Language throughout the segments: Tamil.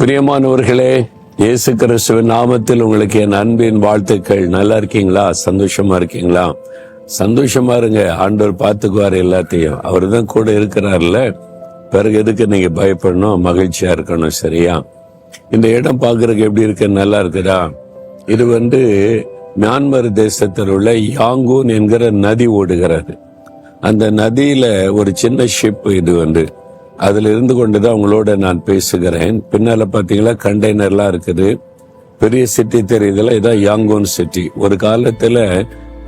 பிரியமானவர்களே, இயேசு கிறிஸ்துவின் நாமத்தில் உங்களுக்கு என் அன்பின் வாழ்த்துக்கள். நல்லா இருக்கீங்களா? சந்தோஷமா இருக்கீங்களா? சந்தோஷமா இருங்க. ஆண்டவர் பார்த்துக்குவார் எல்லாத்தையும். அவர் தான் கூட இருக்கிறார்ல. பிறகு எதுக்கு நீங்க பயப்படணும்? மகிழ்ச்சியா இருக்கணும். சரியா? இந்த இடம் பார்க்கறதுக்கு எப்படி இருக்கு? நல்லா இருக்குதா? இது மியான்மர் தேசத்தில் உள்ள யாங்கூன் என்கிற நதி ஓடுகிறது. அந்த நதியில ஒரு சின்ன ஷிப் இது அதுல இருந்து கொண்டுதான் உங்களோட நான் பேசுகிறேன். பின்னால பாத்தீங்களா கண்டெய்னர்லாம் இருக்குது. பெரிய சிட்டி தெரியுதுல, இதான் யாங்கூன் சிட்டி. ஒரு காலத்துல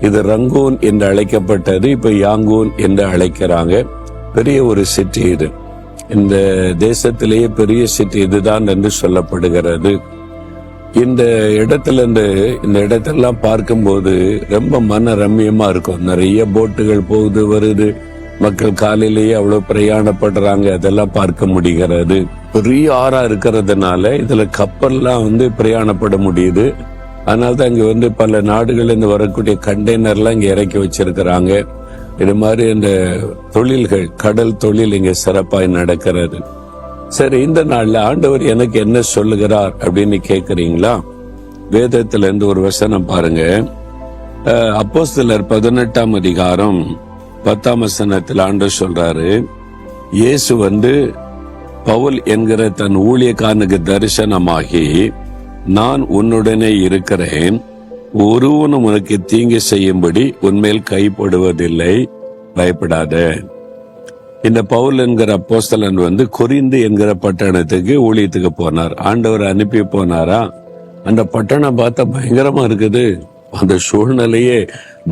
இது ரங்கூன் என்று அழைக்கப்பட்டது, இப்ப யாங்கூன் என்று அழைக்கிறாங்க. பெரிய ஒரு சிட்டி இது. இந்த தேசத்திலேயே பெரிய சிட்டி இதுதான் என்று சொல்லப்படுகிறது. இந்த இடத்தெல்லாம் பார்க்கும்போது ரொம்ப மன ரம்மியமா இருக்கும். நிறைய போட்டுகள் போகுது வருது. மக்கள் காலையிலேயே அவ்வளவு பிரயாணப்படுறாங்க. அதெல்லாம் பார்க்க முடிகிறது. பெரிய ஆறா இருக்கிறதுனால இதுல கப்பல்லாம் பிரயாணப்பட முடியுது. அதனால்தான் இங்க பல நாடுகள் இருந்து வரக்கூடிய கண்டெய்னர்லாம் இங்க இறக்கி வச்சிருக்கிறாங்க. இது மாதிரி இந்த தொழில்கள், கடல் தொழில் இங்க சிறப்பாய் நடக்கிறது. சரி, இந்த நாள்ல ஆண்டவர் எனக்கு என்ன சொல்லுகிறார் அப்படின்னு கேக்குறீங்களா? வேதத்துல இருந்து ஒரு வசனம் பாருங்க. அப்போஸ்தலர் 18ஆம் அதிகாரம் 10ஆம் வசனத்தில் ஆண்டவர் சொல்றாரு, இயேசு பவுல் என்கிற தன் ஊழியக்காரனுக்கு தரிசனமாகி, நான் உன்னுடனே இருக்கிறேன், ஒருவனும் உனக்கு தீங்கு செய்யும்படி உன்மேல் கைப்படுவதில்லை, பயப்படாத. இந்த பவுல் என்கிற அப்போஸ்தலன் கொரிந்து என்கிற பட்டணத்துக்கு ஊழியத்துக்கு போனார். ஆண்டவர் அனுப்பி போனாரா? அந்த பட்டணம் பார்த்தா பயங்கரமா இருக்குது. அந்த சூழ்நிலையே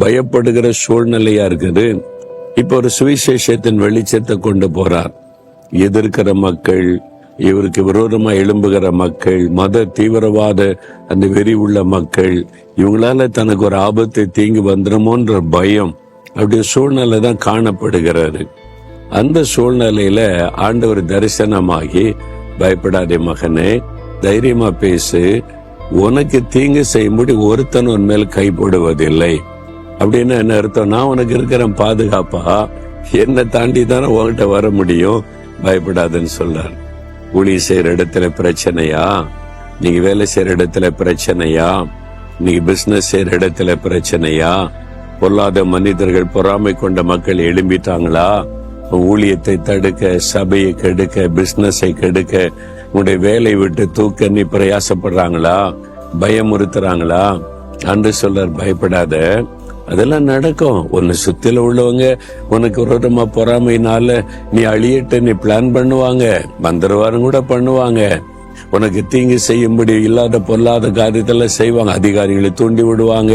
பயப்படுகிற சூழ்நிலையா இருக்குது. இப்ப ஒரு சுவிசேஷத்தின் வெளிச்சத்தை கொண்டு போறார். எதிர்க்கிற மக்கள், இவருக்கு விரோதமா எழும்புகிற மக்கள், மத தீவிரவாத அந்த வெறி உள்ள மக்கள், இவங்களால தனக்கு ஒரு ஆபத்து தீங்கு வந்துடுமோன்ற பயம், அப்படி சூழ்நிலை தான் காணப்படுகிறது. அந்த சூழ்நிலையில ஆண்டவர் தரிசனமாகி, பயப்படாதே மகனே, தைரியமா பேசு, உனக்கு தீங்கு செய்யும்படி ஒருத்தன் உன் மேல் கைப்படுவதில்லை. அப்படின்னு என்ன அர்த்தம்? நான் உனக்கு இருக்கிறேன் பாதுகாப்பா, என்னை தாண்டி தானே உன்கிட்ட வர முடியும், பயப்படாதுன்னு சொல்றார். ஊழிய செய்யற இடத்துல பிரச்சனையா? நீங்க வேலை செய்யற இடத்துல பிரச்சனையா? நீங்க பிசினஸ் செய்யற இடத்துல பிரச்சனையா? பொல்லாத மனிதர்கள், பொறாமை கொண்ட மக்கள் எழும்பிட்டாங்களா? ஊழியத்தை தடுக்க, சபையை கெடுக்க, பிசினஸை கெடுக்க, உன்னுடைய வேலை விட்டு தூக்க நீ பிரயாசப்படுறாங்களா? பயமுறுத்துறாங்களா? அன்று சொல்றார், பயப்படாத, அதெல்லாம் நடக்கும். உன்னை சுத்தில உள்ளவங்க உனக்கு விரோதமா பொறாமையினால நீ அழியிட்டு நீ பிளான் பண்ணுவாங்க, மந்திரவாரம் கூட பண்ணுவாங்க, உனக்கு தீங்கு செய்யும்படி இல்லாத பொல்லாத காரியத்தெல்லாம் செய்வாங்க. அதிகாரிகளை தூண்டி விடுவாங்க,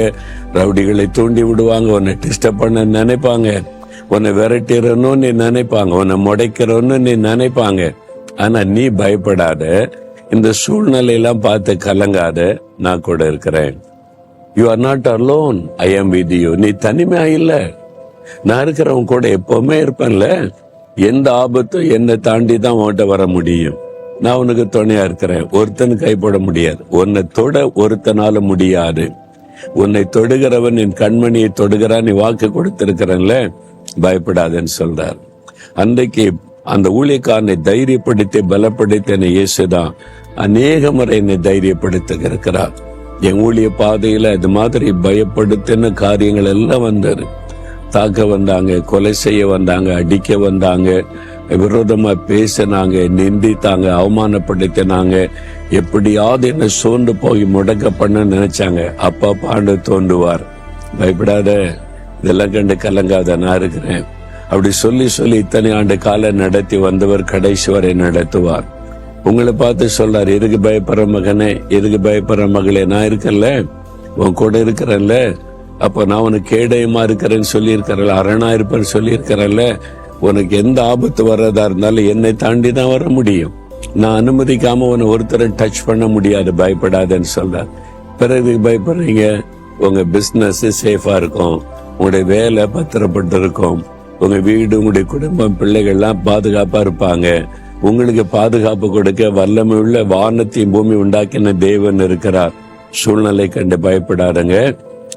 ரவுடிகளை தூண்டி விடுவாங்க, உன்னை டிஸ்டர்ப் பண்ண நினைப்பாங்க, உன்னை விரட்டிடணும்னு நீ நினைப்பாங்க, உன்னை முடைக்கிறோன்னு நீ நினைப்பாங்க. ஆனா நீ பயப்படாத, இந்த சூழ்நிலையெல்லாம் பார்த்து கலங்காத, நான் கூட இருக்கிறேன். You are not alone, I am with you. நீ தனிமையா இல்ல, நான் இருக்கிறவங்க கூட எப்பவுமே இருப்பேன்ல. எந்த ஆபத்தும் என்னை தாண்டி தான் உன்கிட்ட வர முடியும். நான் உனக்கு துணையா இருக்கிறேன். ஒருத்தன் கைப்பட முடியாது. உன்னை தொட ஒருத்தனால முடியாது. உன்னை தொடுகிறவன் என் கண்மணியை தொடுகிறான், நீ வாக்கு கொடுத்திருக்கிறேன்ல, பயப்படாதேன்னு சொல்றார். அன்றைக்கு அந்த ஊழியக்காரனை தைரியப்படுத்தி பலப்படுத்தின இயேசுதான் அநேக முறை என்னை தைரியப்படுத்த இருக்கிறார். என் ஊழிய பாதையில இது மாதிரி பயப்படுத்தின காரியங்கள் எல்லாம் வந்தது. தாக்க வந்தாங்க, கொலை செய்ய வந்தாங்க, அடிக்க வந்தாங்க, விரோதமா பேசினாங்க, நிந்தித்தாங்க, அவமானப்படுத்தினாங்க. எப்படியாவது என்ன சோர்ந்து போய் முடக்க பண்ண நினைச்சாங்க. அப்பா பாண்டு தோண்டுவார். பயப்படாத, இதெல்லாம் கண்டு கலங்காத, நான் இருக்கிறேன். அப்படி சொல்லி சொல்லி இத்தனை ஆண்டு காலம் நடத்தி வந்தவர் கடைசி வரை நடத்துவார். உங்களை பார்த்து சொல்றாரு, எதுக்கு பயப்படுற மகனே, எதுக்கு பயப்படுற மகளே, நான் இருக்கேன்ல, உன் கூட இருக்கிறேன்ல. அப்ப நான் உனக்கு கேடயமா இருக்கிறேன்னு சொல்லி இருக்கிறேன், அரணா இருப்பேன்னு சொல்லி இருக்கிறேன்ல. உனக்கு எந்த ஆபத்து வர்றதா இருந்தாலும் என்னை தாண்டி தான் வர முடியும். நான் அனுமதிக்காம உன்னை ஒருத்தரை டச் பண்ண முடியாது, பயப்படாதேன்னு சொல்றார். பிறகு பயப்படுறீங்க? உங்க பிசினஸ் சேஃபா இருக்கும், உங்களுடைய வேலை பத்திரப்பட்டு இருக்கும், உங்க வீடு, உங்களுடைய குடும்பம், பிள்ளைகள்லாம் பாதுகாப்பா இருப்பாங்க. உங்களுக்கு பாதுகாப்பு கொடுக்க வல்லமை உள்ள வானத்தையும் பூமி உண்டாக்கின தேவன் இருக்கிறார். சூழ்நிலை கண்டு பயப்படாதங்க,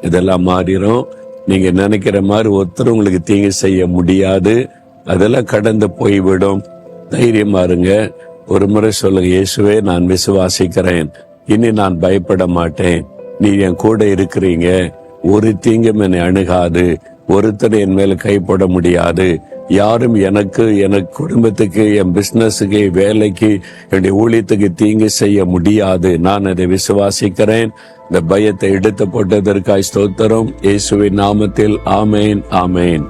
இதெல்லாம் மாறிடும். நீங்க நினைக்கிற மாதிரி ஒருத்தர் உங்களுக்கு தீங்கு செய்ய முடியாது. அதெல்லாம் கடந்து போய்விடும். தைரியமா இருங்க. ஒரு முறை சொல்லுங்க, இயேசுவே நான் விசுவாசிக்கிறேன், இனி நான் பயப்பட மாட்டேன், நீ என் கூட இருக்கிறீங்க, ஒரு தீங்கும் என்னை அணுகாது, ஒருத்தர் என் மேல கைப்பட முடியாது, யாரும் எனக்கு குடும்பத்துக்கு, என் பிசினஸுக்கு, வேலைக்கு, என்னுடைய ஊழியத்துக்கு தீங்கு செய்ய முடியாது. நான் அதை விசுவாசிக்கிறேன். இந்த பயத்தை எடுத்து போட்டதற்காய் ஸ்தோத்திரம். இயேசுவின் நாமத்தில் ஆமேன், ஆமேன்.